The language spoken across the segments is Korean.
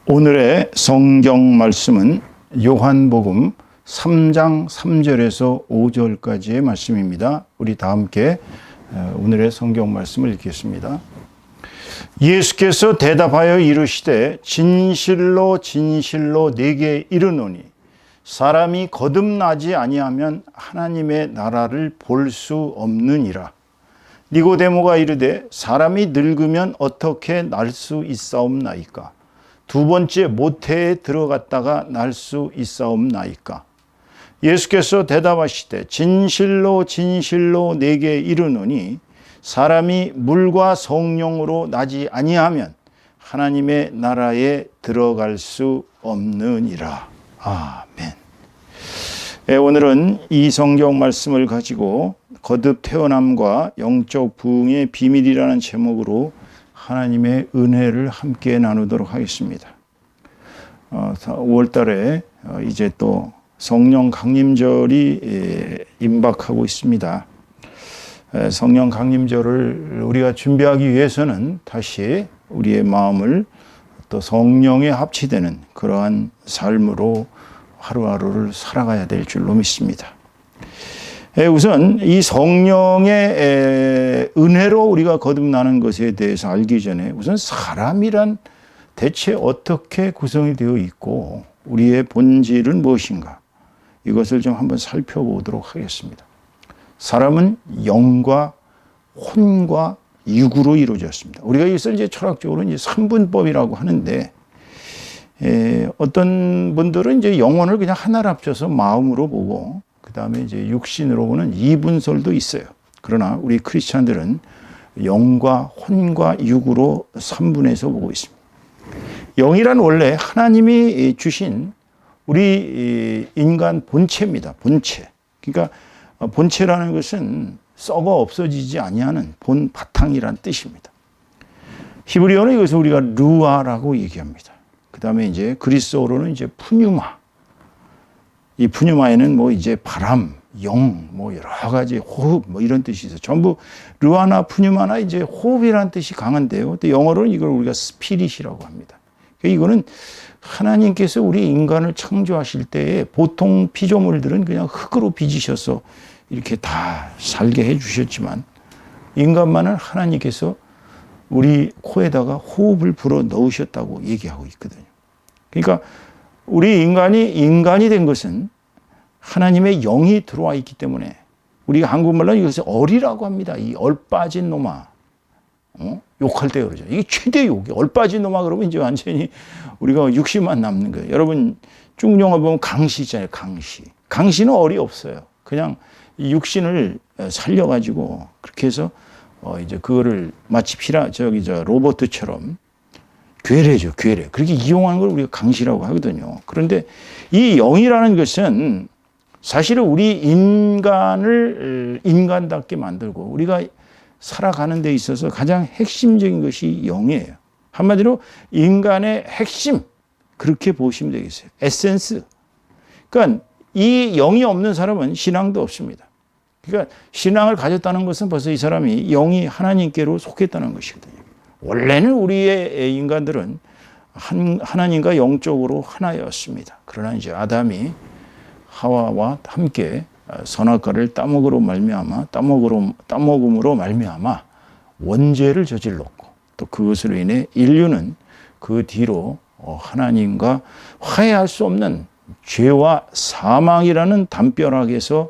오늘의 성경 말씀은 요한복음 3장 3절에서 5절까지의 말씀입니다. 우리 다 함께 오늘의 성경 말씀을 읽겠습니다. 예수께서 대답하여 이르시되 진실로 진실로 네게 이르노니 사람이 거듭나지 아니하면 하나님의 나라를 볼 수 없느니라. 니고데모가 이르되 사람이 늙으면 어떻게 날 수 있사옵나이까? 두 번째 모태에 들어갔다가 날 수 있사옵나이까? 예수께서 대답하시되 진실로 진실로 네게 이르노니 사람이 물과 성령으로 나지 아니하면 하나님의 나라에 들어갈 수 없느니라. 아멘. 오늘은 이 성경 말씀을 가지고 거듭 태어남과 영적 부흥의 비밀이라는 제목으로 하나님의 은혜를 함께 나누도록 하겠습니다. 5월 달에 이제 또 성령 강림절이 임박하고 있습니다. 성령 강림절을 우리가 준비하기 위해서는 다시 우리의 마음을 또 성령에 합치되는 그러한 삶으로 하루하루를 살아가야 될 줄로 믿습니다. 우선 이 성령의 은혜로 우리가 거듭나는 것에 대해서 알기 전에 우선 사람이란 대체 어떻게 구성이 되어 있고 우리의 본질은 무엇인가, 이것을 좀 한번 살펴보도록 하겠습니다. 사람은 영과 혼과 육으로 이루어졌습니다. 우리가 이것을 이제 철학적으로 이제 삼분법이라고 하는데, 어떤 분들은 이제 영혼을 그냥 하나로 합쳐서 마음으로 보고 그 다음에 이제 육신으로 보는 이분설도 있어요. 그러나 우리 크리스찬들은 영과 혼과 육으로 삼분해서 보고 있습니다. 영이란 원래 하나님이 주신 우리 인간 본체입니다. 본체. 그러니까 본체라는 것은 썩어 없어지지 아니하는 본 바탕이란 뜻입니다. 히브리어는 이것을 우리가 루아라고 얘기합니다. 그 다음에 이제 그리스어로는 이제 푸뉴마. 이 푸뉴마에는 뭐 이제 바람, 영, 뭐 여러 가지 호흡, 뭐 이런 뜻이 있어요. 전부 루아나 푸뉴마나 이제 호흡이라는 뜻이 강한데요. 또 영어로는 이걸 우리가 스피릿이라고 합니다. 이거는 하나님께서 우리 인간을 창조하실 때에 보통 피조물들은 그냥 흙으로 빚으셔서 이렇게 다 살게 해 주셨지만 인간만은 하나님께서 우리 코에다가 호흡을 불어 넣으셨다고 얘기하고 있거든요. 그러니까 우리 인간이 된 것은 하나님의 영이 들어와 있기 때문에 우리가 한국말로 이것을 얼이라고 합니다. 이 얼빠진 놈아. 욕할 때 그러죠. 이게 최대 욕이 얼빠진 놈아 그러면 이제 완전히 우리가 육신만 남는 거예요. 여러분 중국 영화 보면 강시 있잖아요. 강시는 얼이 없어요. 그냥 이 육신을 살려가지고 그렇게 해서 이제 그거를 마치 로버트처럼 괴뢰죠, 괴뢰. 그렇게 이용하는 걸 우리가 강시라고 하거든요. 그런데 이 영이라는 것은 사실은 우리 인간을 인간답게 만들고 우리가 살아가는 데 있어서 가장 핵심적인 것이 영이에요. 한마디로 인간의 핵심, 그렇게 보시면 되겠어요. 에센스. 그러니까 이 영이 없는 사람은 신앙도 없습니다. 그러니까 신앙을 가졌다는 것은 벌써 이 사람이 영이 하나님께로 속했다는 것이거든요. 원래는 우리의 인간들은 하나님과 영적으로 하나였습니다. 그러나 이제 아담이 하와와 함께 선악과를 따먹음으로 말미암아 원죄를 저질렀고 또 그것으로 인해 인류는 그 뒤로 하나님과 화해할 수 없는 죄와 사망이라는 담벼락에서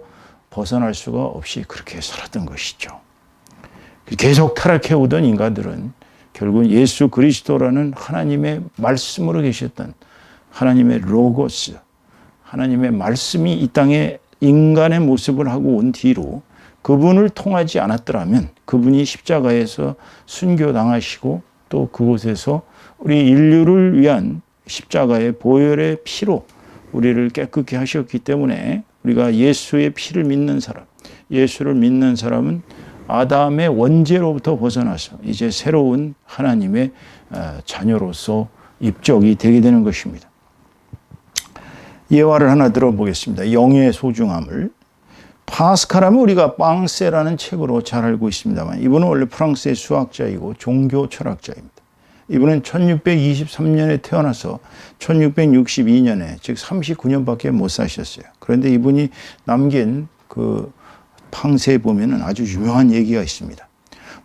벗어날 수가 없이 그렇게 살았던 것이죠. 계속 타락해오던 인간들은 결국은 예수 그리스도라는 하나님의 말씀으로 계셨던 하나님의 로고스, 하나님의 말씀이 이 땅에 인간의 모습을 하고 온 뒤로 그분을 통하지 않았더라면 그분이 십자가에서 순교당하시고 또 그곳에서 우리 인류를 위한 십자가의 보혈의 피로 우리를 깨끗게 하셨기 때문에 우리가 예수의 피를 믿는 사람, 예수를 믿는 사람은 아담의 원죄로부터 벗어나서 이제 새로운 하나님의 자녀로서 입적이 되게 되는 것입니다. 예화를 하나 들어보겠습니다. 영의 소중함을. 파스칼하면 우리가 빵세라는 책으로 잘 알고 있습니다만 이분은 원래 프랑스의 수학자이고 종교 철학자입니다. 이분은 1623년에 태어나서 1662년에 즉 39년밖에 못 사셨어요. 그런데 이분이 남긴 그 팡세에 보면은 아주 유명한 얘기가 있습니다.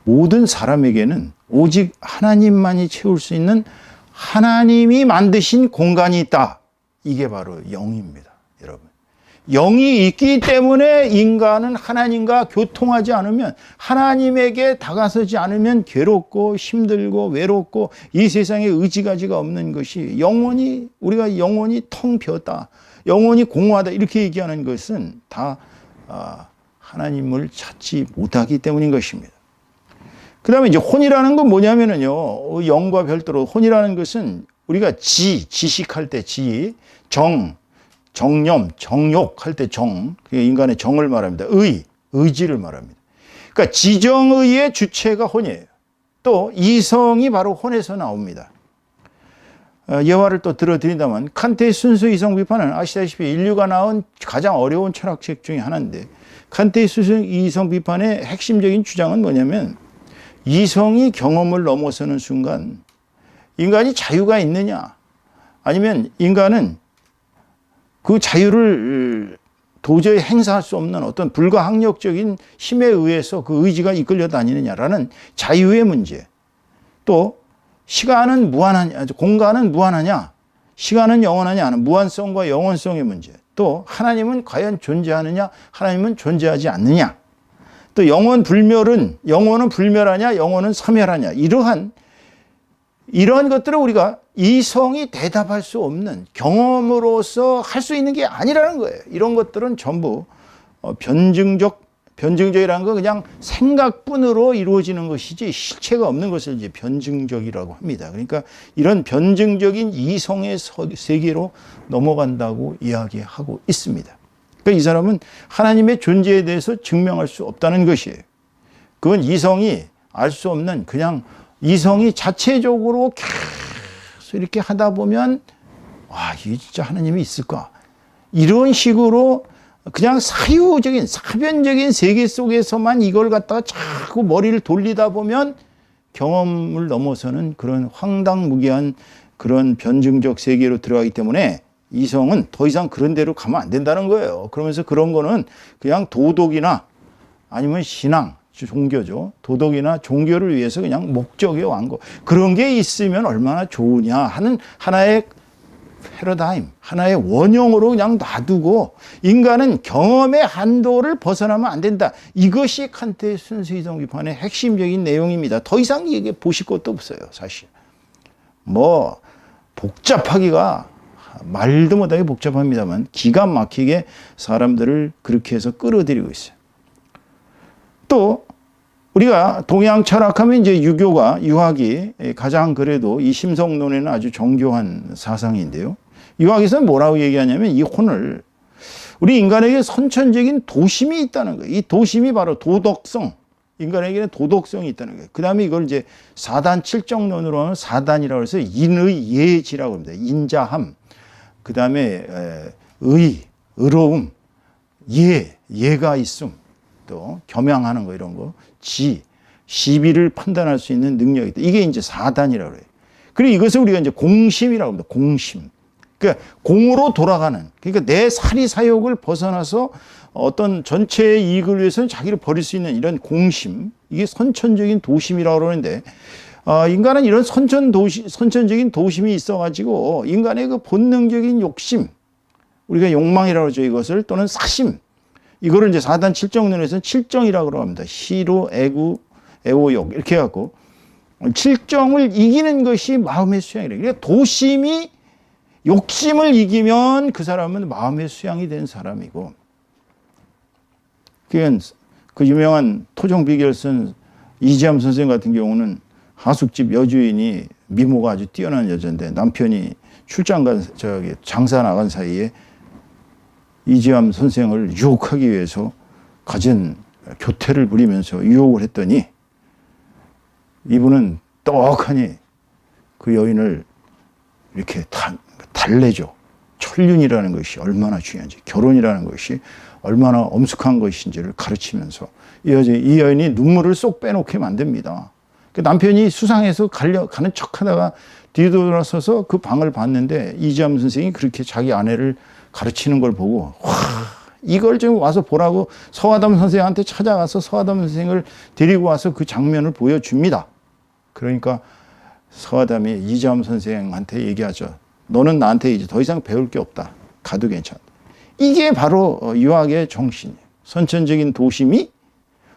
모든 사람에게는 오직 하나님만이 채울 수 있는 하나님이 만드신 공간이 있다. 이게 바로 영입니다, 여러분. 영이 있기 때문에 인간은 하나님과 교통하지 않으면, 하나님에게 다가서지 않으면 괴롭고 힘들고 외롭고 이 세상에 의지가지가 없는 것이, 영원히 우리가 영원히 텅 비었다, 영원히 공허하다 이렇게 얘기하는 것은 다 하나님을 찾지 못하기 때문인 것입니다. 그 다음에 이제 혼이라는 건 뭐냐면요, 영과 별도로 혼이라는 것은 우리가 지식할 때 정념, 정욕 할 때 그게 인간의 정을 말합니다. 의지를 말합니다. 그러니까 지정의의 주체가 혼이에요. 또 이성이 바로 혼에서 나옵니다. 예화를 또 들어드린다면, 칸트의 순수 이성 비판은 아시다시피 인류가 낳은 가장 어려운 철학책 중에 하나인데, 칸트의 순수 이성 비판의 핵심적인 주장은 뭐냐면, 이성이 경험을 넘어서는 순간 인간이 자유가 있느냐, 아니면 인간은 그 자유를 도저히 행사할 수 없는 어떤 불가항력적인 힘에 의해서 그 의지가 이끌려 다니느냐라는 자유의 문제, 또 시간은 무한하냐, 공간은 무한하냐, 시간은 영원하냐 하는 무한성과 영원성의 문제, 또 하나님은 과연 존재하느냐, 하나님은 존재하지 않느냐, 또 영원은 불멸하냐, 영원은 사멸하냐, 이러한 것들을 우리가 이성이 대답할 수 없는, 경험으로서 할 수 있는 게 아니라는 거예요. 이런 것들은 전부 변증적이라는 건 그냥 생각뿐으로 이루어지는 것이지 실체가 없는 것을 이제 변증적이라고 합니다. 그러니까 이런 변증적인 이성의 세계로 넘어간다고 이야기하고 있습니다. 그러니까 이 사람은 하나님의 존재에 대해서 증명할 수 없다는 것이에요. 그건 이성이 알 수 없는, 그냥 이성이 자체적으로 계속 이렇게 하다 보면, 이게 진짜 하나님이 있을까? 이런 식으로 그냥 사변적인 세계 속에서만 이걸 갖다가 자꾸 머리를 돌리다 보면 경험을 넘어서는 그런 황당무계한 그런 변증적 세계로 들어가기 때문에 이성은 더 이상 그런 데로 가면 안 된다는 거예요. 그러면서 그런 거는 그냥 도덕이나 아니면 신앙, 종교죠. 도덕이나 종교를 위해서 그냥 목적의 왕국, 그런 게 있으면 얼마나 좋으냐 하는 하나의 패러다임, 하나의 원형으로 그냥 놔두고 인간은 경험의 한도를 벗어나면 안 된다. 이것이 칸트의 순수이성 비판의 핵심적인 내용입니다. 더 이상 이게 보실 것도 없어요, 사실. 뭐 복잡하기가 말도 못하게 복잡합니다만 기가 막히게 사람들을 그렇게 해서 끌어들이고 있어요. 또 우리가 동양 철학하면 이제 유학이 가장 그래도 이 심성론에는 아주 정교한 사상인데요. 유학에서는 뭐라고 얘기하냐면 이 혼을, 우리 인간에게 선천적인 도심이 있다는 거예요. 이 도심이 바로 도덕성, 인간에게는 도덕성이 있다는 거예요. 그 다음에 이걸 이제 사단 칠정론으로 하면 사단이라고 해서 인의 예지라고 합니다. 인자함, 그 다음에 의로움, 예가 있음, 또 겸양하는 거, 이런 거, 시비를 판단할 수 있는 능력이 있다. 이게 이제 사단이라고 해요. 그리고 이것을 우리가 이제 공심이라고 합니다. 공심. 그러니까 공으로 돌아가는, 그러니까 내 사리사욕을 벗어나서 어떤 전체의 이익을 위해서는 자기를 버릴 수 있는 이런 공심, 이게 선천적인 도심이라고 그러는데, 인간은 이런 선천적인 도심이 있어가지고 인간의 그 본능적인 욕심, 우리가 욕망이라고 하죠. 이것을, 또는 사심, 이거를 이제 사단 칠정론에서는 칠정이라고 합니다. 시로, 애오욕 이렇게 해갖고 칠정을 이기는 것이 마음의 수양이래요. 그러니까 도심이 욕심을 이기면 그 사람은 마음의 수양이 된 사람이고, 그 유명한 토종비결선 이지암 선생 같은 경우는 하숙집 여주인이 미모가 아주 뛰어난 여자인데 남편이 장사 나간 사이에 이지암 선생을 유혹하기 위해서 갖은 교태를 부리면서 유혹을 했더니 이분은 떡하니 그 여인을 이렇게 달래죠. 천륜이라는 것이 얼마나 중요한지, 결혼이라는 것이 얼마나 엄숙한 것인지를 가르치면서 이 여인이 눈물을 쏙 빼놓게 만듭니다. 그 남편이 수상해서 가는 척 하다가 뒤돌아서서 그 방을 봤는데 이지암 선생이 그렇게 자기 아내를 가르치는 걸 보고 와, 이걸 좀 와서 보라고 서화담 선생한테 찾아가서 서화담 선생을 데리고 와서 그 장면을 보여줍니다. 그러니까 서화담이 이지암 선생한테 얘기하죠. 너는 나한테 이제 더 이상 배울 게 없다. 가도 괜찮다. 이게 바로 유학의 정신이에요. 선천적인 도심이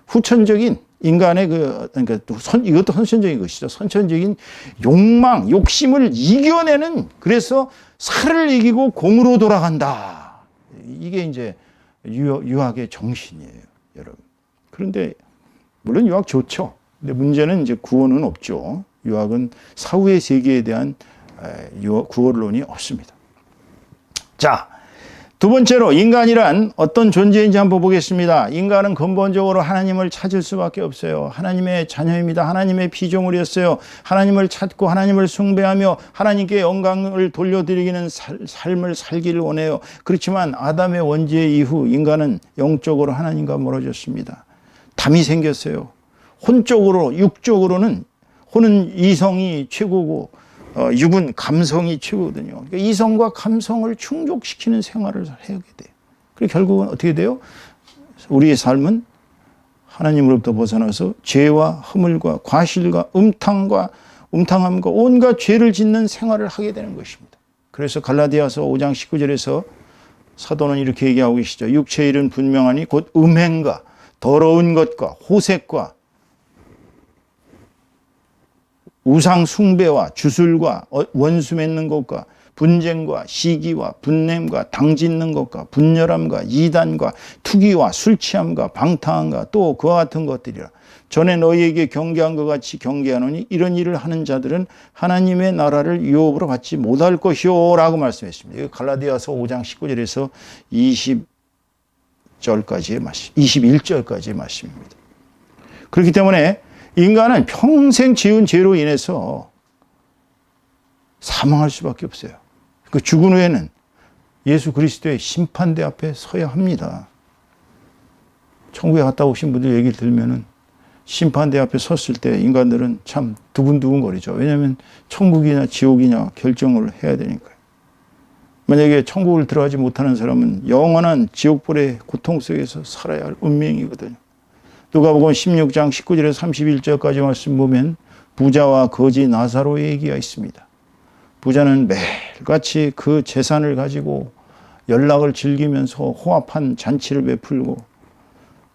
후천적인 인간의 그러니까 이것도 선천적인 것이죠. 선천적인 욕망, 욕심을 이겨내는, 그래서 살을 이기고 공으로 돌아간다. 이게 이제 유학의 정신이에요, 여러분. 그런데 물론 유학 좋죠. 근데 문제는 이제 구원은 없죠. 유학은 사후의 세계에 대한 구원론이 없습니다. 자, 두 번째로 인간이란 어떤 존재인지 한번 보겠습니다. 인간은 근본적으로 하나님을 찾을 수밖에 없어요. 하나님의 자녀입니다. 하나님의 피조물이었어요. 하나님을 찾고 하나님을 숭배하며 하나님께 영광을 돌려드리는 삶을 살기를 원해요. 그렇지만 아담의 원죄 이후 인간은 영적으로 하나님과 멀어졌습니다. 담이 생겼어요. 혼적으로, 육적으로는 혼은 이성이 최고고 육은 감성이 최고거든요. 그러니까 이성과 감성을 충족시키는 생활을 하게 돼요. 그리고 결국은 어떻게 돼요? 우리의 삶은 하나님으로부터 벗어나서 죄와 허물과 과실과 음탕함과 온갖 죄를 짓는 생활을 하게 되는 것입니다. 그래서 갈라디아서 5장 19절에서 사도는 이렇게 얘기하고 계시죠. 육체의 일은 분명하니 곧 음행과 더러운 것과 호색과 우상 숭배와 주술과 원수 맺는 것과 분쟁과 시기와 분냄과 당짓는 것과 분열함과 이단과 투기와 술 취함과 방탕함과 또 그와 같은 것들이라. 전에 너희에게 경계한 것 같이 경계하노니 이런 일을 하는 자들은 하나님의 나라를 유업으로 받지 못할 것이요 라고 말씀했습니다. 갈라디아서 5장 19절에서 21절까지의 말씀입니다. 그렇기 때문에 인간은 평생 지은 죄로 인해서 사망할 수밖에 없어요. 그 죽은 후에는 예수 그리스도의 심판대 앞에 서야 합니다. 천국에 갔다 오신 분들 얘기를 들으면은 심판대 앞에 섰을 때 인간들은 참 두근두근거리죠. 왜냐하면 천국이냐 지옥이냐 결정을 해야 되니까요. 만약에 천국을 들어가지 못하는 사람은 영원한 지옥불의 고통 속에서 살아야 할 운명이거든요. 누가복음 16장 19절에서 31절까지 말씀 보면 부자와 거지 나사로의 얘기가 있습니다. 부자는 매일같이 그 재산을 가지고 연락을 즐기면서 호합한 잔치를 베풀고,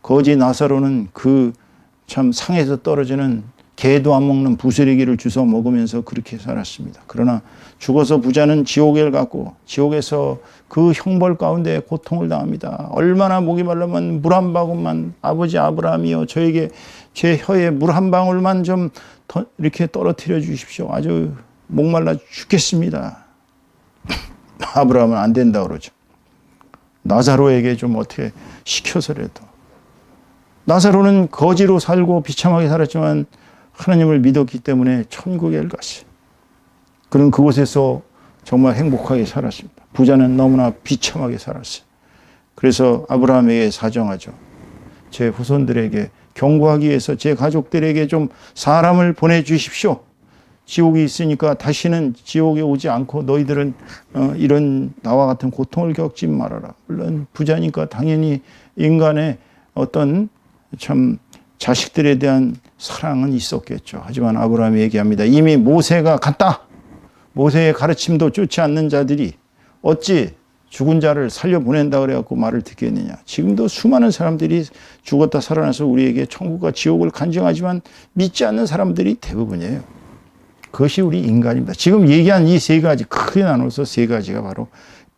거지 나사로는 그 참 상에서 떨어지는 개도 안 먹는 부스레기를 주워 먹으면서 그렇게 살았습니다. 그러나 죽어서 부자는 지옥에 갔고 지옥에서 그 형벌 가운데 고통을 당합니다. 얼마나 목이 말라면 물 한 방울만, 아버지 아브라함이여 저에게 제 혀에 물 한 방울만 좀 이렇게 떨어뜨려 주십시오. 아주 목말라 죽겠습니다. 아브라함은 안 된다 그러죠. 나사로에게 좀 어떻게 시켜서라도. 나사로는 거지로 살고 비참하게 살았지만 하나님을 믿었기 때문에 천국에 갔어요. 그는 그곳에서 정말 행복하게 살았습니다. 부자는 너무나 비참하게 살았어요. 그래서 아브라함에게 사정하죠. 제 후손들에게 경고하기 위해서 제 가족들에게 좀 사람을 보내주십시오. 지옥이 있으니까 다시는 지옥에 오지 않고 너희들은 이런 나와 같은 고통을 겪지 말아라. 물론 부자니까 당연히 인간의 어떤 참 자식들에 대한 사랑은 있었겠죠. 하지만 아브라함이 얘기합니다. 이미 모세가 갔다. 모세의 가르침도 쫓지 않는 자들이 어찌 죽은 자를 살려보낸다 그래갖고 말을 듣겠느냐. 지금도 수많은 사람들이 죽었다 살아나서 우리에게 천국과 지옥을 간증하지만 믿지 않는 사람들이 대부분이에요. 그것이 우리 인간입니다. 지금 얘기한 이 세 가지, 크게 나눠서 세 가지가 바로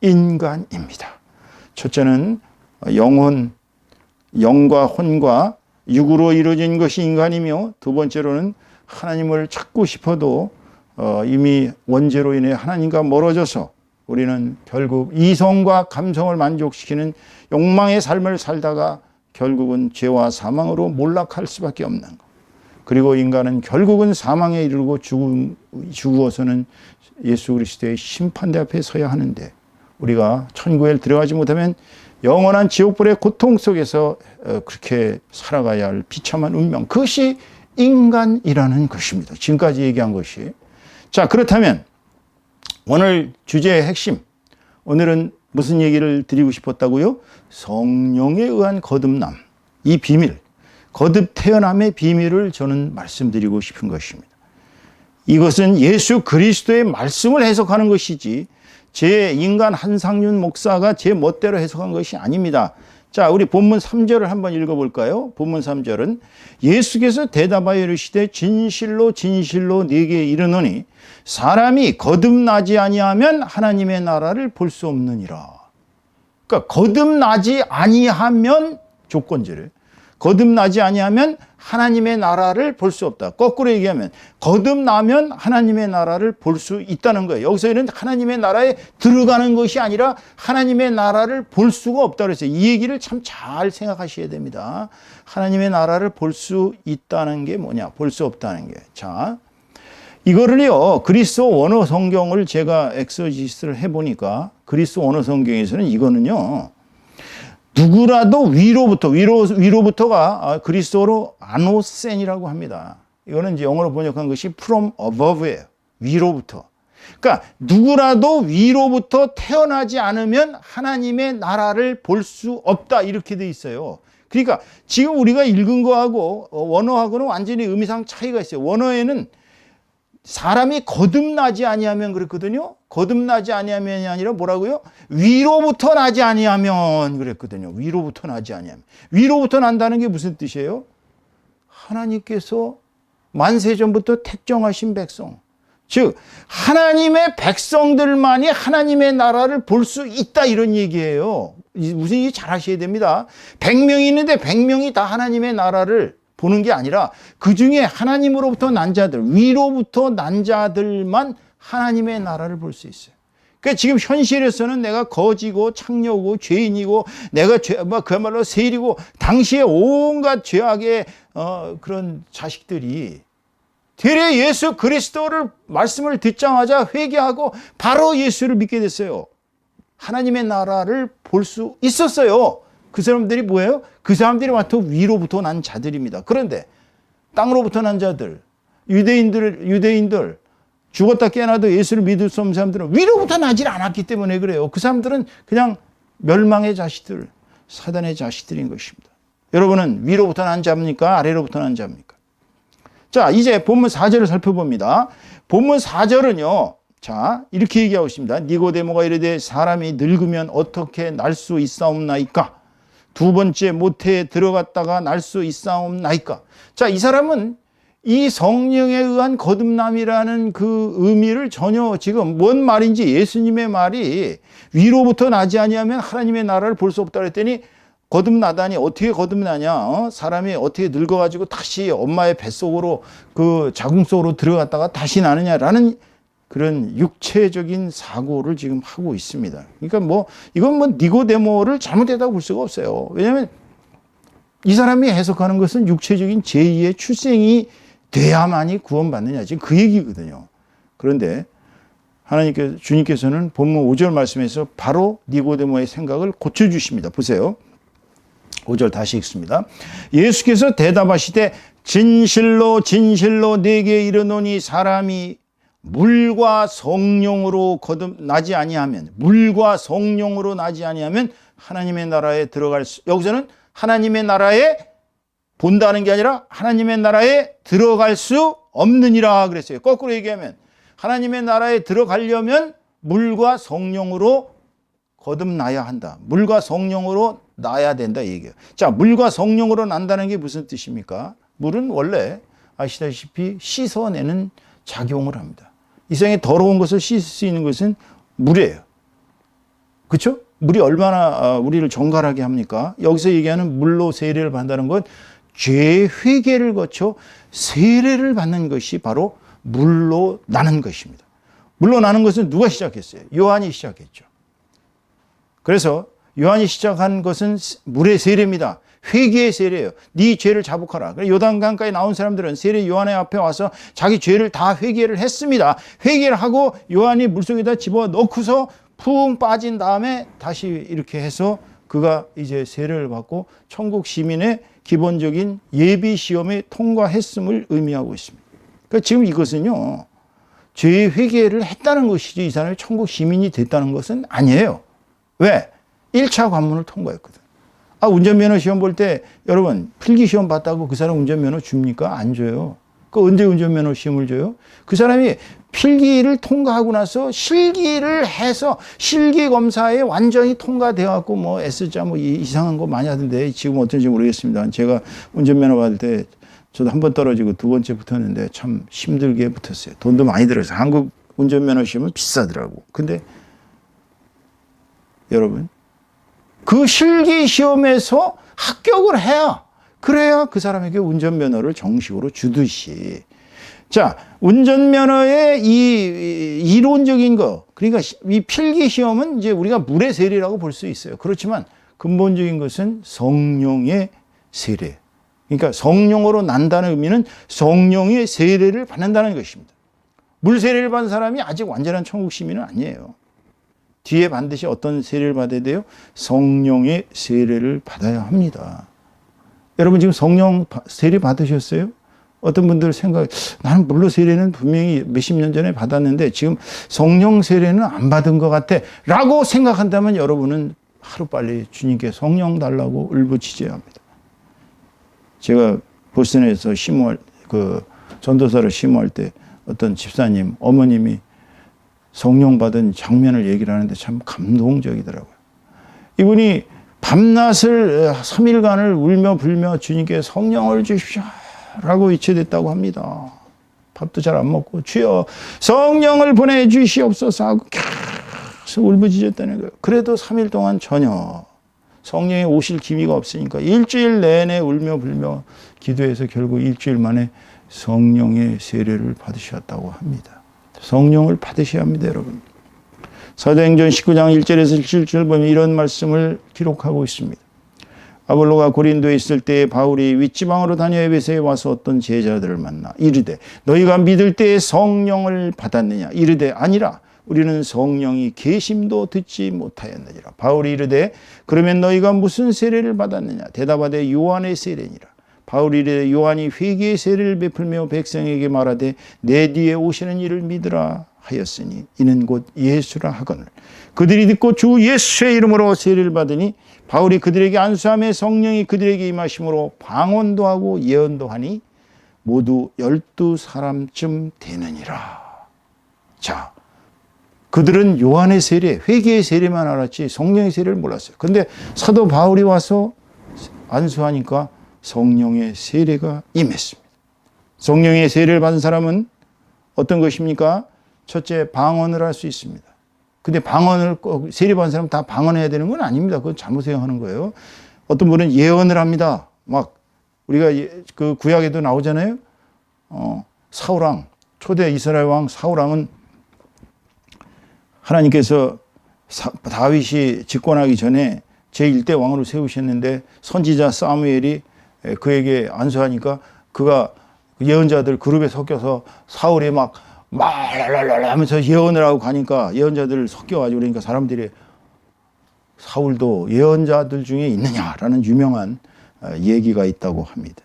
인간입니다. 첫째는 영과 혼과 육으로 이루어진 것이 인간이며, 두 번째로는 하나님을 찾고 싶어도 이미 원죄로 인해 하나님과 멀어져서 우리는 결국 이성과 감성을 만족시키는 욕망의 삶을 살다가 결국은 죄와 사망으로 몰락할 수밖에 없는 것. 그리고 인간은 결국은 사망에 이르고 죽어서는 예수 그리스도의 심판대 앞에 서야 하는데, 우리가 천국에 들어가지 못하면 영원한 지옥불의 고통 속에서 그렇게 살아가야 할 비참한 운명, 그것이 인간이라는 것입니다. 지금까지 얘기한 것이. 자, 그렇다면 오늘 주제의 핵심, 오늘은 무슨 얘기를 드리고 싶었다고요? 성령에 의한 거듭남, 이 비밀, 거듭 태어남의 비밀을 저는 말씀드리고 싶은 것입니다. 이것은 예수 그리스도의 말씀을 해석하는 것이지 제 인간 한상윤 목사가 제 멋대로 해석한 것이 아닙니다. 자, 우리 본문 3절을 한번 읽어볼까요? 본문 3절은 예수께서 대답하여 이르시되 진실로 진실로 네게 이르노니 사람이 거듭나지 아니하면 하나님의 나라를 볼 수 없느니라. 그러니까 거듭나지 아니하면 조건제를 거듭나지 아니하면 하나님의 나라를 볼 수 없다. 거꾸로 얘기하면 거듭나면 하나님의 나라를 볼 수 있다는 거예요. 여기서는 하나님의 나라에 들어가는 것이 아니라 하나님의 나라를 볼 수가 없다 그랬어요. 이 얘기를 참 잘 생각하셔야 됩니다. 하나님의 나라를 볼 수 있다는 게 뭐냐? 볼 수 없다는 게. 자, 이거를요, 그리스도 원어 성경을 제가 엑서지스를 해보니까 그리스도 원어 성경에서는 이거는요, 누구라도 위로부터가 그리스도로 아노센이라고 합니다. 이거는 이제 영어로 번역한 것이 from above예요. 위로부터. 그러니까 누구라도 위로부터 태어나지 않으면 하나님의 나라를 볼 수 없다. 이렇게 돼 있어요. 그러니까 지금 우리가 읽은 거하고 원어하고는 완전히 의미상 차이가 있어요. 원어에는 사람이 거듭나지 아니하면 그랬거든요. 거듭나지 아니하면이 아니라 뭐라고요? 위로부터 나지 아니하면 그랬거든요. 위로부터 나지 아니하면. 위로부터 난다는 게 무슨 뜻이에요? 하나님께서 만세전부터 택정하신 백성. 즉 하나님의 백성들만이 하나님의 나라를 볼 수 있다 이런 얘기예요. 무슨 얘기 잘 하셔야 됩니다. 100명이 있는데 100명이 다 하나님의 나라를 보는 게 아니라 그 중에 하나님으로부터 난 자들, 위로부터 난 자들만 하나님의 나라를 볼 수 있어요. 그러니까 지금 현실에서는 내가 거지고 창녀고 죄인이고 내가 그야말로 세리고 당시에 온갖 죄악의 그런 자식들이 되레 예수 그리스도를 말씀을 듣자마자 회개하고 바로 예수를 믿게 됐어요. 하나님의 나라를 볼 수 있었어요. 그 사람들이 뭐예요? 그 사람들이 와도 위로부터 난 자들입니다. 그런데 땅으로부터 난 자들, 유대인들 죽었다 깨어나도 예수를 믿을 수 없는 사람들은 위로부터 나질 않았기 때문에 그래요. 그 사람들은 그냥 멸망의 자식들, 사단의 자식들인 것입니다. 여러분은 위로부터 난 자입니까? 아래로부터 난 자입니까? 자, 이제 본문 4절을 살펴봅니다. 본문 4절은요. 자, 이렇게 얘기하고 있습니다. 니고데모가 이르되 사람이 늙으면 어떻게 날 수 있사옵나이까? 두 번째 모태에 들어갔다가 날 수 있사옵나이까? 자, 이 사람은 이 성령에 의한 거듭남이라는 그 의미를 전혀 지금 뭔 말인지 예수님의 말이 위로부터 나지 아니하면 하나님의 나라를 볼 수 없다 그랬더니 거듭나다니 어떻게 거듭나냐? 사람이 어떻게 늙어가지고 다시 엄마의 뱃속으로 그 자궁 속으로 들어갔다가 다시 나느냐라는 그런 육체적인 사고를 지금 하고 있습니다. 그러니까 이건 니고데모를 잘못했다고 볼 수가 없어요. 왜냐하면 이 사람이 해석하는 것은 육체적인 제2의 출생이 돼야만이 구원받느냐. 지금 그 얘기거든요. 그런데 주님께서는 본문 5절 말씀에서 바로 니고데모의 생각을 고쳐주십니다. 보세요. 5절 다시 읽습니다. 예수께서 대답하시되 진실로 진실로 내게 이르노니 사람이 물과 성령으로 거듭나지 아니하면 하나님의 나라에 들어갈 수, 여기서는 하나님의 나라에 본다는 게 아니라 하나님의 나라에 들어갈 수 없느니라 그랬어요. 거꾸로 얘기하면 하나님의 나라에 들어가려면 물과 성령으로 거듭나야 한다. 물과 성령으로 나야 된다 얘기예요. 자, 물과 성령으로 난다는 게 무슨 뜻입니까? 물은 원래 아시다시피 씻어내는 작용을 합니다. 이 세상에 더러운 것을 씻을 수 있는 것은 물이에요. 그렇죠? 물이 얼마나 우리를 정갈하게 합니까? 여기서 얘기하는 물로 세례를 받는다는 건 죄 회개를 거쳐 세례를 받는 것이 바로 물로 나는 것입니다. 물로 나는 것은 누가 시작했어요? 요한이 시작했죠. 그래서 요한이 시작한 것은 물의 세례입니다. 회개의 세례예요. 네 죄를 자복하라. 요단강가에 나온 사람들은 세례 요한의 앞에 와서 자기 죄를 다 회개를 했습니다. 회개를 하고 요한이 물속에다 집어넣고서 푹 빠진 다음에 다시 이렇게 해서 그가 이제 세례를 받고 천국 시민의 기본적인 예비 시험에 통과했음을 의미하고 있습니다. 그러니까 지금 이것은요, 죄 회개를 했다는 것이지 이 사람이 천국 시민이 됐다는 것은 아니에요. 왜? 1차 관문을 통과했거든. 운전면허 시험 볼 때 여러분 필기 시험 봤다고 그 사람 운전면허 줍니까? 안 줘요. 그 언제 운전면허 시험을 줘요? 그 사람이 필기를 통과하고 나서 실기를 해서 실기 검사에 완전히 통과되어 갖고 뭐 S자 뭐 이상한 거 많이 하던데 지금 어떤지 모르겠습니다. 제가 운전면허 받을 때 저도 한 번 떨어지고 두 번째 붙었는데 참 힘들게 붙었어요. 돈도 많이 들어서. 한국 운전면허 시험은 비싸더라고. 근데 여러분 그 실기 시험에서 합격을 해야, 그래야 그 사람에게 운전면허를 정식으로 주듯이. 자, 운전면허의 이 이론적인 거, 그러니까 이 필기 시험은 이제 우리가 물의 세례라고 볼 수 있어요. 그렇지만 근본적인 것은 성령의 세례. 그러니까 성령으로 난다는 의미는 성령의 세례를 받는다는 것입니다. 물 세례를 받은 사람이 아직 완전한 천국 시민은 아니에요. 뒤에 반드시 어떤 세례를 받아야 돼요? 성령의 세례를 받아야 합니다. 여러분 지금 성령 세례 받으셨어요? 어떤 분들 나는 물로 세례는 분명히 몇십 년 전에 받았는데 지금 성령 세례는 안 받은 것 같아 라고 생각한다면 여러분은 하루빨리 주님께 성령 달라고 울부짖어야 합니다. 제가 보스턴에서 전도사를 심호할 때 어떤 집사님, 어머님이 성령 받은 장면을 얘기를 하는데 참 감동적이더라고요. 이분이 밤낮을 3일간을 울며 불며 주님께 성령을 주십시오 라고 외쳐댔다고 합니다. 밥도 잘 안 먹고 주여 성령을 보내주시옵소서 하고 계속 울부짖었다는 거예요. 그래도 3일 동안 전혀 성령이 오실 기미가 없으니까 일주일 내내 울며 불며 기도해서 결국 일주일 만에 성령의 세례를 받으셨다고 합니다. 성령을 받으셔야 합니다, 여러분. 사도행전 19장 1절에서 7절 보면 이런 말씀을 기록하고 있습니다. 아볼로가 고린도에 있을 때 바울이 윗지방으로 다녀 에베소에 와서 어떤 제자들을 만나 이르되 너희가 믿을 때에 성령을 받았느냐? 이르되 아니라 우리는 성령이 계심도 듣지 못하였느니라. 바울이 이르되 그러면 너희가 무슨 세례를 받았느냐? 대답하되 요한의 세례니라. 바울이 이르되 요한이 회개의 세례를 베풀며 백성에게 말하되 내 뒤에 오시는 이를 믿으라 하였으니 이는 곧 예수라 하거늘 그들이 듣고 주 예수의 이름으로 세례를 받으니 바울이 그들에게 안수하며 성령이 그들에게 임하심으로 방언도 하고 예언도 하니 모두 12사람쯤 되느니라. 자, 그들은 요한의 세례, 회개의 세례만 알았지 성령의 세례를 몰랐어요. 근데 사도 바울이 와서 안수하니까 성령의 세례가 임했습니다. 성령의 세례를 받은 사람은 어떤 것입니까? 첫째, 방언을 할 수 있습니다. 근데 방언을 꼭 세례받은 사람은 다 방언해야 되는 건 아닙니다. 그건 잘못 생각하는 거예요. 어떤 분은 예언을 합니다. 막 우리가 그 구약에도 나오잖아요. 사울왕, 초대 이스라엘 왕 사울왕은 하나님께서 다윗이 집권하기 전에 제1대 왕으로 세우셨는데 선지자 사무엘이 그에게 안수하니까 그가 예언자들 그룹에 섞여서 사울이 막 하면서 예언을 하고 가니까 예언자들 섞여가지고 그러니까 사람들이 사울도 예언자들 중에 있느냐라는 유명한 얘기가 있다고 합니다.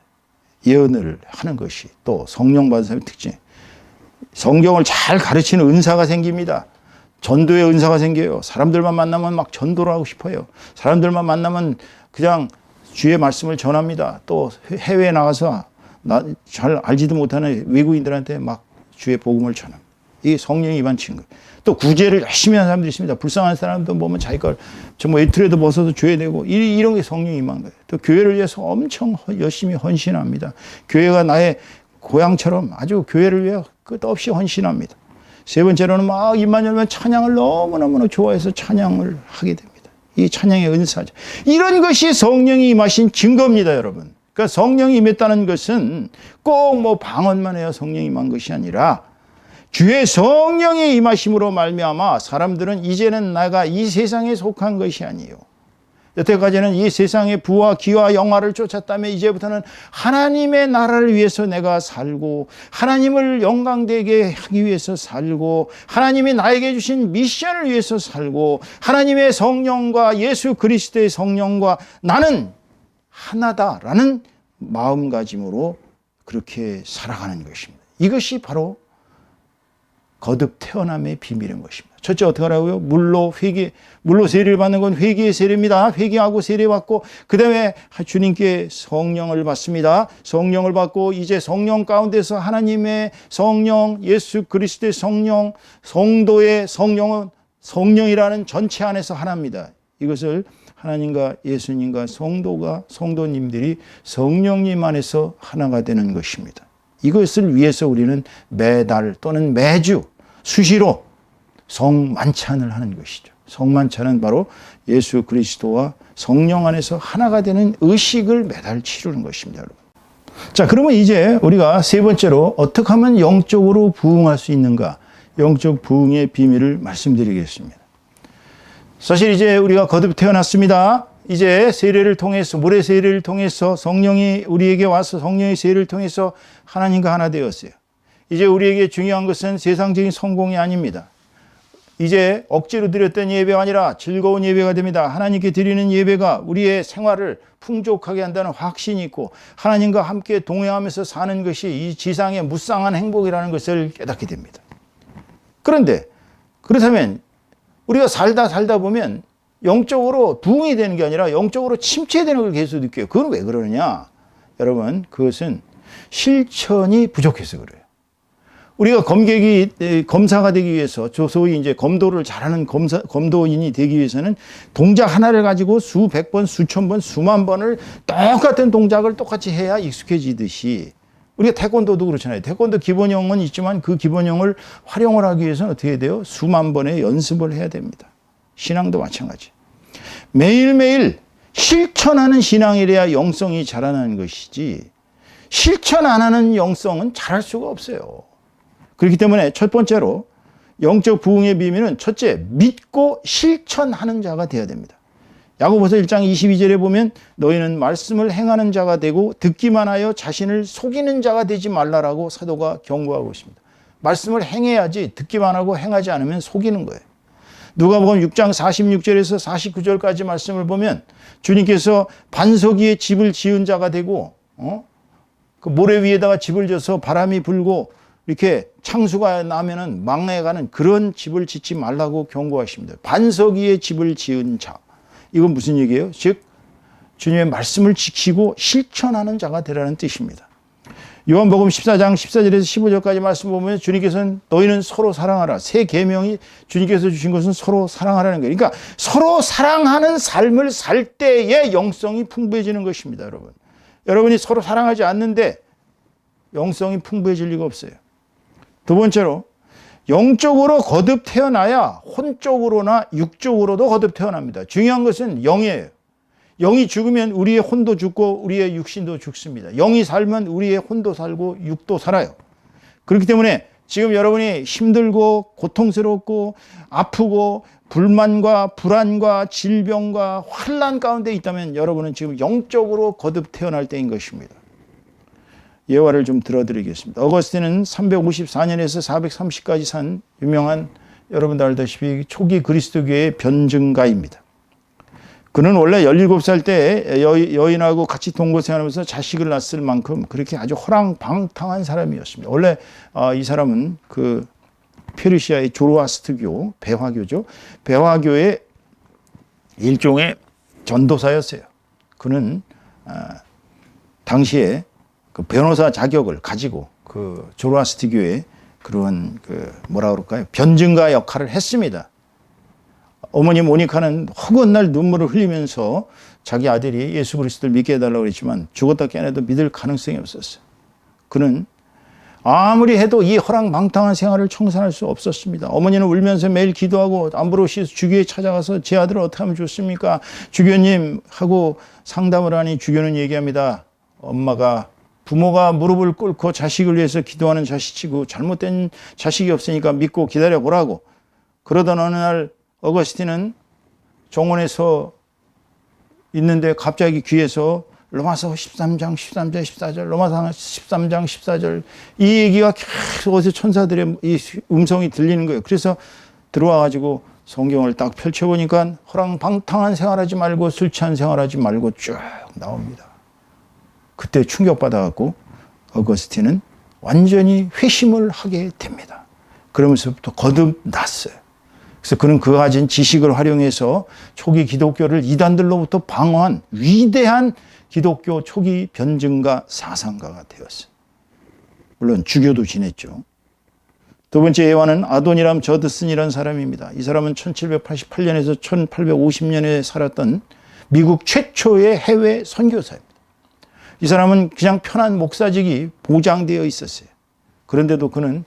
예언을 하는 것이 또 성령 받은 사람의 특징. 성경을 잘 가르치는 은사가 생깁니다. 전도의 은사가 생겨요. 사람들만 만나면 막 전도를 하고 싶어요. 사람들만 만나면 그냥 주의 말씀을 전합니다. 또 해외에 나가서 잘 알지도 못하는 외국인들한테 막 주의 복음을 전합니다. 이게 성령이 임한 거예요. 또 구제를 열심히 하는 사람들이 있습니다. 불쌍한 사람도 보면 자기 걸 정말 애틀에도 벗어서 줘야 되고 이런 게 성령이 임한 거예요. 또 교회를 위해서 엄청 열심히 헌신합니다. 교회가 나의 고향처럼 아주 교회를 위해 끝없이 헌신합니다. 세 번째로는 막 입만 열면 찬양을 너무너무 좋아해서 찬양을 하게 됩니다. 이 찬양의 은사죠. 이런 것이 성령이 임하신 증거입니다, 여러분. 그러니까 성령이 임했다는 것은 꼭 뭐 방언만 해야 성령이 임한 것이 아니라 주의 성령의 임하심으로 말미암아 사람들은 이제는 내가 이 세상에 속한 것이 아니요. 여태까지는 이 세상의 부와 기와 영화를 쫓았다면 이제부터는 하나님의 나라를 위해서 내가 살고 하나님을 영광되게 하기 위해서 살고 하나님이 나에게 주신 미션을 위해서 살고 하나님의 성령과 예수 그리스도의 성령과 나는 하나다라는 마음가짐으로 그렇게 살아가는 것입니다. 이것이 바로 거듭 태어남의 비밀인 것입니다. 첫째 어떻게 하라고요? 물로 세례를 받는 건 회개의 세례입니다. 회개하고 세례받고 그 다음에 주님께 성령을 받습니다. 성령을 받고 이제 성령 가운데서 하나님의 성령, 예수 그리스도의 성령, 성도의 성령은 성령이라는 전체 안에서 하나입니다. 이것을 하나님과 예수님과 성도님들이 성령님 안에서 하나가 되는 것입니다. 이것을 위해서 우리는 매달 또는 매주 수시로 성만찬을 하는 것이죠. 성만찬은 바로 예수 그리스도와 성령 안에서 하나가 되는 의식을 매달 치르는 것입니다, 여러분. 자, 그러면 이제 우리가 세 번째로 어떻게 하면 영적으로 부흥할 수 있는가? 영적 부흥의 비밀을 말씀드리겠습니다. 사실 이제 우리가 거듭 태어났습니다. 이제 세례를 통해서, 물의 세례를 통해서 성령이 우리에게 와서 성령의 세례를 통해서 하나님과 하나 되었어요. 이제 우리에게 중요한 것은 세상적인 성공이 아닙니다. 이제 억지로 드렸던 예배가 아니라 즐거운 예배가 됩니다. 하나님께 드리는 예배가 우리의 생활을 풍족하게 한다는 확신이 있고 하나님과 함께 동행하면서 사는 것이 이 지상의 무쌍한 행복이라는 것을 깨닫게 됩니다. 그런데 그렇다면 우리가 살다 보면 영적으로 부흥이 되는 게 아니라 영적으로 침체되는 걸 계속 느껴요. 그건 왜 그러느냐? 여러분, 그것은 실천이 부족해서 그래요. 우리가 검사가 되기 위해서, 소위 이제 검도를 잘하는 검도인이 되기 위해서는 동작 하나를 가지고 수백 번, 수천 번, 수만 번을 똑같은 동작을 똑같이 해야 익숙해지듯이 우리가 태권도도 그렇잖아요. 태권도 기본형은 있지만 그 기본형을 활용을 하기 위해서는 어떻게 해야 돼요? 수만 번의 연습을 해야 됩니다. 신앙도 마찬가지. 매일매일 실천하는 신앙이래야 영성이 자라나는 것이지 실천 안 하는 영성은 자랄 수가 없어요. 그렇기 때문에 첫 번째로 영적 부흥의 비밀은 첫째, 믿고 실천하는 자가 되어야 됩니다. 야고보서 1장 22절에 보면 너희는 말씀을 행하는 자가 되고 듣기만 하여 자신을 속이는 자가 되지 말라라고 사도가 경고하고 있습니다. 말씀을 행해야지 듣기만 하고 행하지 않으면 속이는 거예요. 누가복음 6장 46절에서 49절까지 말씀을 보면 주님께서 반석 위에 집을 지은 자가 되고 그 모래 위에다가 집을 져서 바람이 불고 이렇게 창수가 나면은 망해가는 그런 집을 짓지 말라고 경고하십니다. 반석 위에 집을 지은 자. 이건 무슨 얘기예요? 즉 주님의 말씀을 지키고 실천하는 자가 되라는 뜻입니다. 요한복음 14장 14절에서 15절까지 말씀 보면 주님께서는 너희는 서로 사랑하라. 새 계명이 주님께서 주신 것은 서로 사랑하라는 거예요. 그러니까 서로 사랑하는 삶을 살 때의 영성이 풍부해지는 것입니다, 여러분. 여러분이 서로 사랑하지 않는데 영성이 풍부해질 리가 없어요. 두 번째로 영적으로 거듭 태어나야 혼적으로나 육적으로도 거듭 태어납니다. 중요한 것은 영이에요. 영이 죽으면 우리의 혼도 죽고 우리의 육신도 죽습니다. 영이 살면 우리의 혼도 살고 육도 살아요. 그렇기 때문에 지금 여러분이 힘들고 고통스럽고 아프고 불만과 불안과 질병과 환난 가운데 있다면 여러분은 지금 영적으로 거듭 태어날 때인 것입니다. 예화를 좀 들어드리겠습니다. 어거스틴은 354년에서 430까지 산 유명한, 여러분도 알다시피 초기 그리스도교의 변증가입니다. 그는 원래 17살 때 여인하고 같이 동거생활하면서 자식을 낳았을 만큼 그렇게 아주 호랑방탕한 사람이었습니다. 원래 이 사람은 그 페르시아의 조로아스트교, 배화교죠. 배화교의 일종의 전도사였어요. 그는 당시에 그 변호사 자격을 가지고 그 조로아스트교의 그런 뭐라 그럴까요? 변증가 역할을 했습니다. 어머니 모니카는 허구한 눈물을 흘리면서 자기 아들이 예수 그리스도를 믿게 해달라고 그랬지만 죽었다 깨어나도 믿을 가능성이 없었어요. 그는 아무리 해도 이 허랑방탕한 생활을 청산할 수 없었습니다. 어머니는 울면서 매일 기도하고 암브로시스 주교에 찾아가서 제 아들을 어떻게 하면 좋습니까? 주교님 하고 상담을 하니 주교는 얘기합니다. 부모가 무릎을 꿇고 자식을 위해서 기도하는 자식이고 잘못된 자식이 없으니까 믿고 기다려보라고. 그러던 어느 날 어거스틴은 정원에서 있는데 갑자기 귀에서 로마서 13장 14절 로마서 13장 14절 이 얘기가 계속 어디서 천사들의 이 음성이 들리는 거예요. 그래서 들어와가지고 성경을 딱 펼쳐보니까 허랑방탕한 생활하지 말고 술 취한 생활하지 말고 쭉 나옵니다. 그때 충격받아갖고 어거스틴은 완전히 회심을 하게 됩니다. 그러면서부터 거듭났어요. 그래서 그는 그 가진 지식을 활용해서 초기 기독교를 이단들로부터 방어한 위대한 기독교 초기 변증가 사상가가 되었어요. 물론 주교도 지냈죠. 두 번째 예화는 아도니람 저드슨이라는 사람입니다. 이 사람은 1788년에서 1850년에 살았던 미국 최초의 해외 선교사입니다. 이 사람은 그냥 편한 목사직이 보장되어 있었어요. 그런데도 그는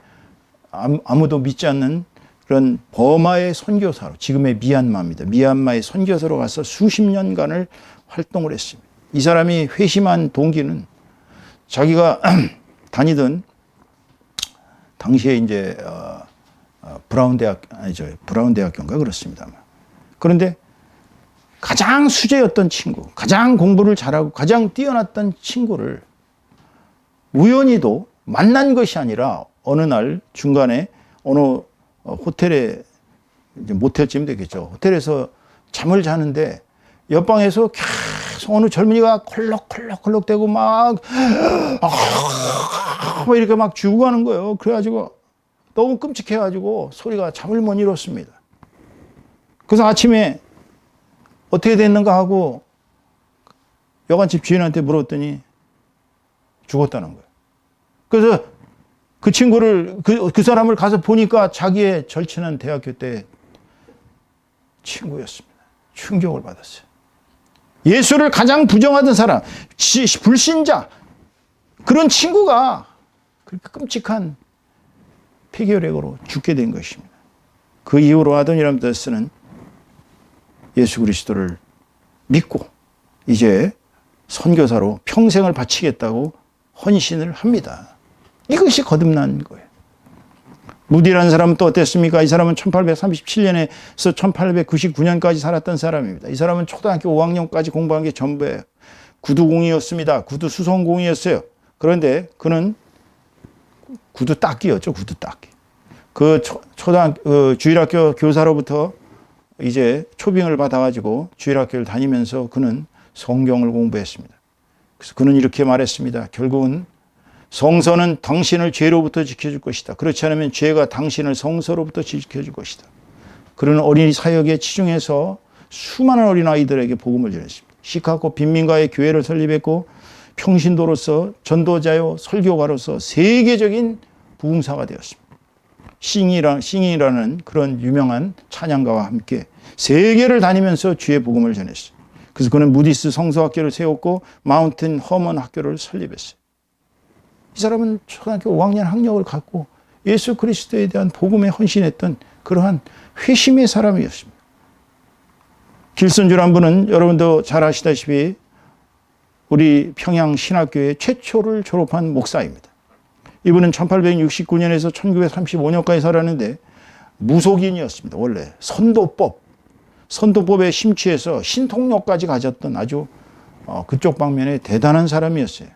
아무도 믿지 않는 그런 버마의 선교사로, 지금의 미얀마입니다. 미얀마의 선교사로 가서 수십 년간을 활동을 했습니다. 이 사람이 회심한 동기는 자기가 다니던 당시에 이제 브라운 대학교인가 그렇습니다. 그런데 가장 수재였던 친구, 가장 공부를 잘하고 가장 뛰어났던 친구를 우연히도 만난 것이 아니라 어느 날 중간에 어느 호텔에, 이제 모텔쯤 되겠죠. 호텔에서 잠을 자는데 옆방에서 계속 어느 젊은이가 콜록콜록대고 막 이렇게 막 죽어가는 거예요. 그래가지고 너무 끔찍해가지고 소리가 잠을 못 이뤘습니다. 그래서 아침에 어떻게 됐는가 하고 여관집 주인한테 물었더니 죽었다는 거예요. 그래서 그 친구를, 그 사람을 가서 보니까 자기의 절친한 대학교 때 친구였습니다. 충격을 받았어요. 예수를 가장 부정하던 사람, 불신자, 그런 친구가 그렇게 끔찍한 폐결핵으로 죽게 된 것입니다. 그 이후로 아도니람 저드슨은 예수 그리스도를 믿고 이제 선교사로 평생을 바치겠다고 헌신을 합니다. 이것이 거듭난 거예요. 무디라는 사람은 또 어땠습니까? 이 사람은 1837년에서 1899년까지 살았던 사람입니다. 이 사람은 초등학교 5학년까지 공부한 게 전부예요. 구두공이었습니다. 구두 수성공이었어요. 그런데 그는 구두 닦기였죠. 구두 닦기. 주일학교 교사로부터 이제 초빙을 받아가지고 주일학교를 다니면서 그는 성경을 공부했습니다. 그래서 그는 이렇게 말했습니다. 결국은 성서는 당신을 죄로부터 지켜줄 것이다. 그렇지 않으면 죄가 당신을 성서로부터 지켜줄 것이다. 그런 어린이 사역에 치중해서 수많은 어린아이들에게 복음을 전했습니다. 시카고 빈민가의 교회를 설립했고 평신도로서 전도자요 설교가로서 세계적인 부흥사가 되었습니다. 싱이라는 그런 유명한 찬양가와 함께 세계를 다니면서 주의 복음을 전했어요. 그래서 그는 무디스 성서학교를 세웠고 마운틴 허먼 학교를 설립했어요. 이 사람은 초등학교 5학년 학력을 갖고 예수 그리스도에 대한 복음에 헌신했던 그러한 회심의 사람이었습니다. 길선주란 분은 여러분도 잘 아시다시피 우리 평양 신학교의 최초를 졸업한 목사입니다. 이분은 1869년에서 1935년까지 살았는데 무속인이었습니다. 원래 선도법에 심취해서 신통력까지 가졌던 아주 그쪽 방면에 대단한 사람이었어요.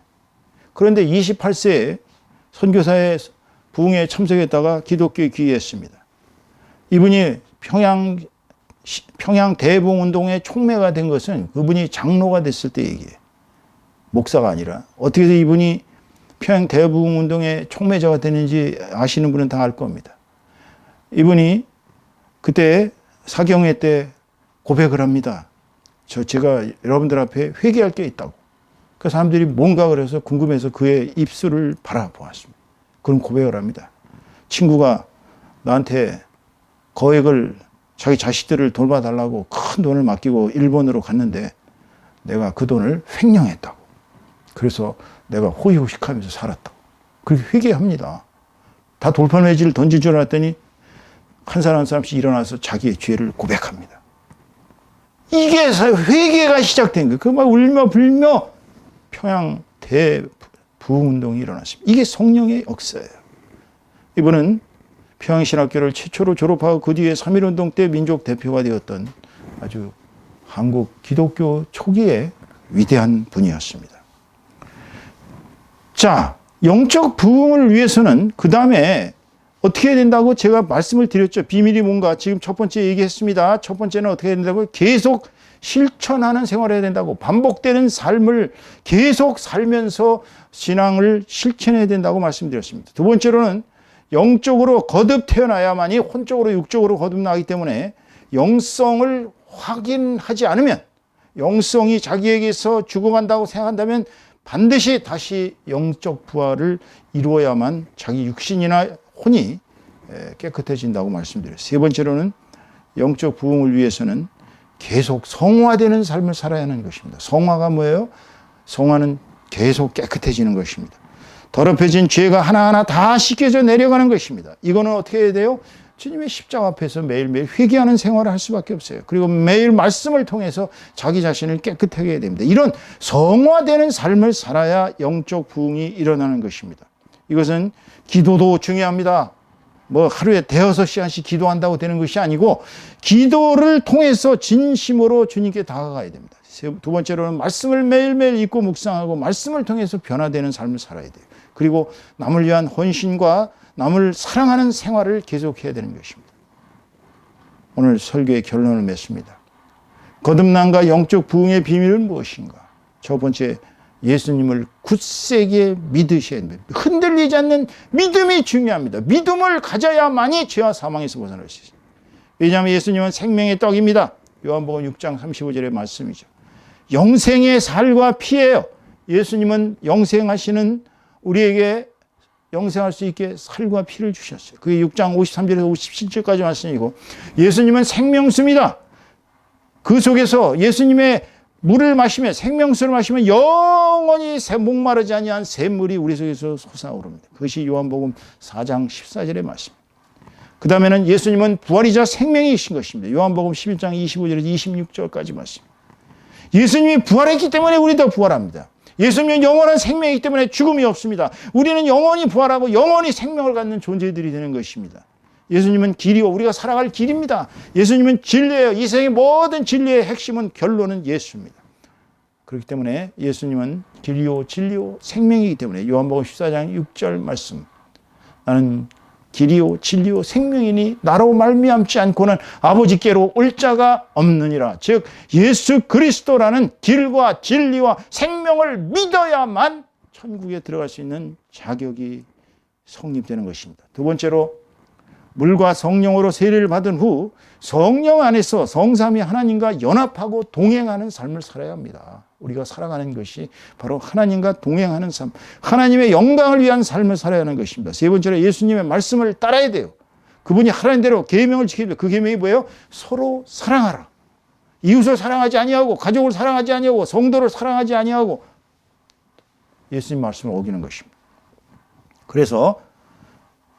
그런데 28세에 선교사의 부흥에 참석했다가 기독교에 귀의했습니다. 이분이 평양 대부흥운동의 촉매가 된 것은 그분이 장로가 됐을 때 얘기예요. 목사가 아니라. 어떻게 해서 이분이 평양 대부흥운동의 촉매자가 되는지 아시는 분은 다 알 겁니다. 이분이 그때 사경회 때 고백을 합니다. 제가 여러분들 앞에 회개할 게 있다고. 그 사람들이 뭔가 그래서 궁금해서 그의 입술을 바라보았습니다. 그런 고백을 합니다. 친구가 나한테 거액을 자기 자식들을 돌봐달라고 큰 돈을 맡기고 일본으로 갔는데 내가 그 돈을 횡령했다고. 그래서 내가 호의호식하면서 살았다고. 그렇게 회개합니다. 다 돌판매질을 던질 줄 알았더니 한 사람 한 사람씩 일어나서 자기의 죄를 고백합니다. 이게 회개가 시작된 거예요. 그 막 울며 불며 평양 대부흥운동이 일어났습니다. 이게 성령의 역사예요. 이분은 평양신학교를 최초로 졸업하고 그 뒤에 3.1운동 때 민족 대표가 되었던 아주 한국 기독교 초기의 위대한 분이었습니다. 자, 영적 부흥을 위해서는 그 다음에 어떻게 해야 된다고 제가 말씀을 드렸죠. 비밀이 뭔가 지금 첫 번째 얘기했습니다. 첫 번째는 어떻게 해야 된다고 계속 실천하는 생활을 해야 된다고, 반복되는 삶을 계속 살면서 신앙을 실천해야 된다고 말씀드렸습니다. 두 번째로는 영적으로 거듭 태어나야만이 혼적으로 육적으로 거듭나기 때문에 영성을 확인하지 않으면, 영성이 자기에게서 죽어간다고 생각한다면 반드시 다시 영적 부활을 이루어야만 자기 육신이나 혼이 깨끗해진다고 말씀드렸어요. 세 번째로는 영적 부흥을 위해서는 계속 성화되는 삶을 살아야 하는 것입니다. 성화가 뭐예요? 성화는 계속 깨끗해지는 것입니다. 더럽혀진 죄가 하나하나 다 씻겨져 내려가는 것입니다. 이거는 어떻게 해야 돼요? 주님의 십자가 앞에서 매일매일 회개하는 생활을 할 수밖에 없어요. 그리고 매일 말씀을 통해서 자기 자신을 깨끗하게 해야 됩니다. 이런 성화되는 삶을 살아야 영적 부흥이 일어나는 것입니다. 이것은 기도도 중요합니다. 뭐 하루에 대여섯 시간씩 기도한다고 되는 것이 아니고 기도를 통해서 진심으로 주님께 다가가야 됩니다. 두 번째로는 말씀을 매일매일 읽고 묵상하고 말씀을 통해서 변화되는 삶을 살아야 돼요. 그리고 남을 위한 헌신과 남을 사랑하는 생활을 계속해야 되는 것입니다. 오늘 설교의 결론을 맺습니다. 거듭남과 영적 부흥의 비밀은 무엇인가? 첫 번째, 예수님을 굳세게 믿으셔야 됩니다. 흔들리지 않는 믿음이 중요합니다. 믿음을 가져야만이 죄와 사망에서 벗어날 수 있습니다. 왜냐하면 예수님은 생명의 떡입니다. 요한복음 6장 35절의 말씀이죠. 영생의 살과 피예요. 예수님은 영생하시는 우리에게 영생할 수 있게 살과 피를 주셨어요. 그게 6장 53절에서 57절까지 말씀이고, 예수님은 생명수입니다. 그 속에서 예수님의 물을 마시면, 생명수를 마시면 영원히 목마르지 아니한 샘물이 우리 속에서 솟아오릅니다. 그것이 요한복음 4장 14절의 말씀. 그 다음에는 예수님은 부활이자 생명이신 것입니다. 요한복음 11장 25절에서 26절까지 말씀. 예수님이 부활했기 때문에 우리도 부활합니다. 예수님은 영원한 생명이기 때문에 죽음이 없습니다. 우리는 영원히 부활하고 영원히 생명을 갖는 존재들이 되는 것입니다. 예수님은 길이요, 우리가 살아갈 길입니다. 예수님은 진리예요. 이 세상의 모든 진리의 핵심은, 결론은 예수입니다. 그렇기 때문에 예수님은 길이요, 진리요, 생명이기 때문에 요한복음 14장 6절 말씀, 나는 길이요, 진리요, 생명이니 나로 말미암지 않고는 아버지께로 올 자가 없느니라. 즉 예수 그리스도라는 길과 진리와 생명을 믿어야만 천국에 들어갈 수 있는 자격이 성립되는 것입니다. 두 번째로, 물과 성령으로 세례를 받은 후 성령 안에서 성삼위 하나님과 연합하고 동행하는 삶을 살아야 합니다. 우리가 살아가는 것이 바로 하나님과 동행하는 삶, 하나님의 영광을 위한 삶을 살아야 하는 것입니다. 세 번째로, 예수님의 말씀을 따라야 돼요. 그분이 하라는 대로 계명을 지켜야 돼요. 그 계명이 뭐예요? 서로 사랑하라. 이웃을 사랑하지 아니하고, 가족을 사랑하지 아니하고, 성도를 사랑하지 아니하고 예수님 말씀을 어기는 것입니다. 그래서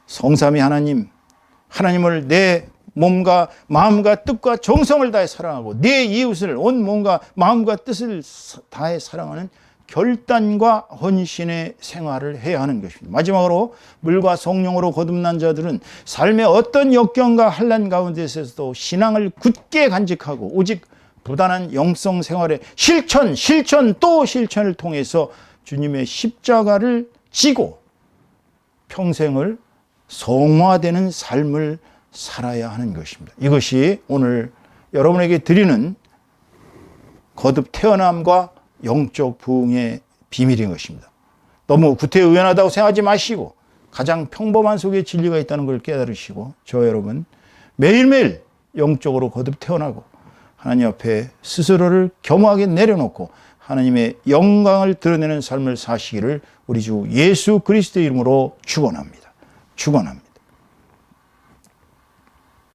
성삼위 하나님을 내 몸과 마음과 뜻과 정성을 다해 사랑하고 내 이웃을 온 몸과 마음과 뜻을 다해 사랑하는 결단과 헌신의 생활을 해야 하는 것입니다. 마지막으로, 물과 성령으로 거듭난 자들은 삶의 어떤 역경과 환난 가운데서도 신앙을 굳게 간직하고 오직 부단한 영성 생활의 실천 또 실천을 통해서 주님의 십자가를 지고 평생을 성화되는 삶을 살아야 하는 것입니다. 이것이 오늘 여러분에게 드리는 거듭 태어남과 영적 부흥의 비밀인 것입니다. 너무 구태의연하다고 생각하지 마시고 가장 평범한 속에 진리가 있다는 걸 깨달으시고, 저 여러분 매일매일 영적으로 거듭 태어나고 하나님 앞에 스스로를 겸허하게 내려놓고 하나님의 영광을 드러내는 삶을 사시기를 우리 주 예수 그리스도의 이름으로 축원합니다. 축원합니다.